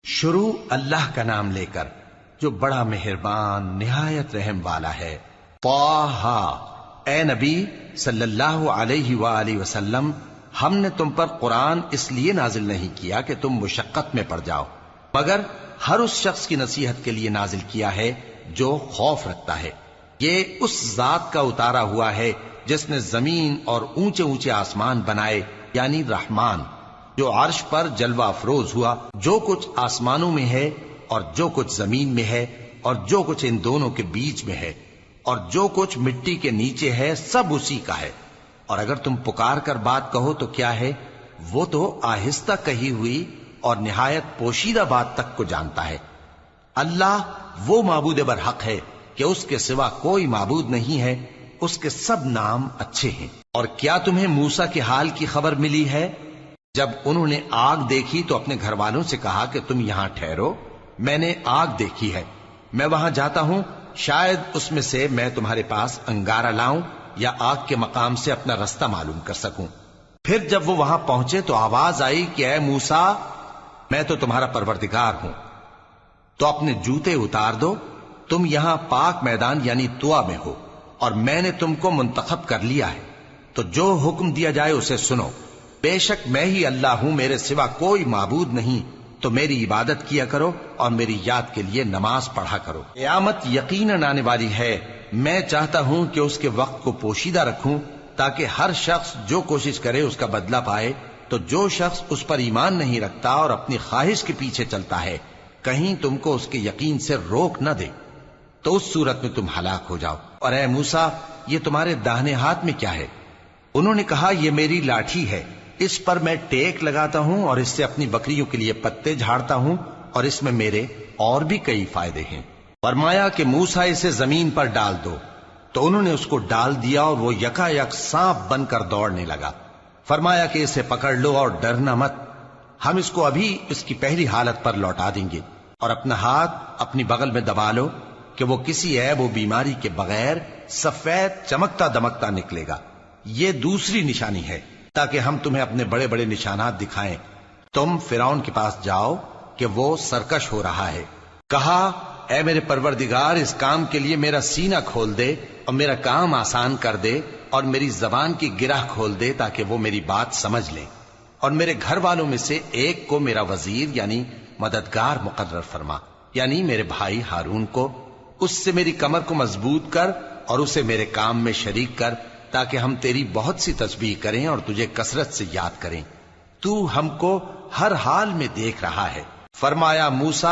شروع اللہ کا نام لے کر جو بڑا مہربان نہایت رحم والا ہے۔ طٰہٰ، اے نبی صلی اللہ علیہ وآلہ وسلم، ہم نے تم پر قرآن اس لیے نازل نہیں کیا کہ تم مشقت میں پڑ جاؤ، مگر ہر اس شخص کی نصیحت کے لیے نازل کیا ہے جو خوف رکھتا ہے۔ یہ اس ذات کا اتارا ہوا ہے جس نے زمین اور اونچے اونچے آسمان بنائے، یعنی رحمان، جو عرش پر جلوہ افروز ہوا۔ جو کچھ آسمانوں میں ہے اور جو کچھ زمین میں ہے اور جو کچھ ان دونوں کے بیچ میں ہے اور جو کچھ مٹی کے نیچے ہے، سب اسی کا ہے۔ اور اگر تم پکار کر بات کہو تو کیا ہے، وہ تو آہستہ کہی ہوئی اور نہایت پوشیدہ بات تک کو جانتا ہے۔ اللہ وہ معبود برحق ہے کہ اس کے سوا کوئی معبود نہیں ہے، اس کے سب نام اچھے ہیں۔ اور کیا تمہیں موسیٰ کے حال کی خبر ملی ہے؟ جب انہوں نے آگ دیکھی تو اپنے گھر والوں سے کہا کہ تم یہاں ٹھہرو، میں نے آگ دیکھی ہے، میں وہاں جاتا ہوں، شاید اس میں سے میں تمہارے پاس انگارہ لاؤں یا آگ کے مقام سے اپنا رستہ معلوم کر سکوں۔ پھر جب وہ وہاں پہنچے تو آواز آئی کہ اے موسیٰ، میں تو تمہارا پروردگار ہوں، تو اپنے جوتے اتار دو، تم یہاں پاک میدان یعنی طویٰ میں ہو، اور میں نے تم کو منتخب کر لیا ہے، تو جو حکم دیا جائے اسے سنو۔ بے شک میں ہی اللہ ہوں، میرے سوا کوئی معبود نہیں، تو میری عبادت کیا کرو اور میری یاد کے لیے نماز پڑھا کرو۔ قیامت یقیناً آنے والی ہے، میں چاہتا ہوں کہ اس کے وقت کو پوشیدہ رکھوں تاکہ ہر شخص جو کوشش کرے اس کا بدلہ پائے۔ تو جو شخص اس پر ایمان نہیں رکھتا اور اپنی خواہش کے پیچھے چلتا ہے، کہیں تم کو اس کے یقین سے روک نہ دے، تو اس صورت میں تم ہلاک ہو جاؤ۔ اور اے موسیٰ، یہ تمہارے داہنے ہاتھ میں کیا ہے؟ انہوں نے کہا، یہ میری لاٹھی ہے، اس پر میں ٹیک لگاتا ہوں اور اس سے اپنی بکریوں کے لیے پتے جھاڑتا ہوں، اور اس میں میرے اور بھی کئی فائدے ہیں۔ فرمایا کہ موسیٰ اسے زمین پر ڈال دو، تو انہوں نے اس کو ڈال دیا اور وہ یکا یک سانپ بن کر دوڑنے لگا۔ فرمایا کہ اسے پکڑ لو اور ڈرنا مت، ہم اس کو ابھی اس کی پہلی حالت پر لوٹا دیں گے، اور اپنا ہاتھ اپنی بغل میں دبا لو کہ وہ کسی عیب و بیماری کے بغیر سفید چمکتا دمکتا نکلے گا۔ یہ دوسری نشانی ہے تاکہ ہم تمہیں اپنے بڑے بڑے نشانات دکھائیں۔ تم فرعون کے پاس جاؤ کہ وہ سرکش ہو رہا ہے۔ کہا، اے میرے پروردگار، اس کام کے لیے میرا سینہ کھول دے اور میرا کام آسان کر دے، اور میری زبان کی گرہ کھول دے تاکہ وہ میری بات سمجھ لیں، اور میرے گھر والوں میں سے ایک کو میرا وزیر یعنی مددگار مقرر فرما، یعنی میرے بھائی ہارون کو۔ اس سے میری کمر کو مضبوط کر اور اسے میرے کام میں شریک کر، تاکہ ہم تیری بہت سی تسبیح کریں اور تجھے کثرت سے یاد کریں۔ تو ہم کو ہر حال میں دیکھ رہا ہے۔ فرمایا، موسیٰ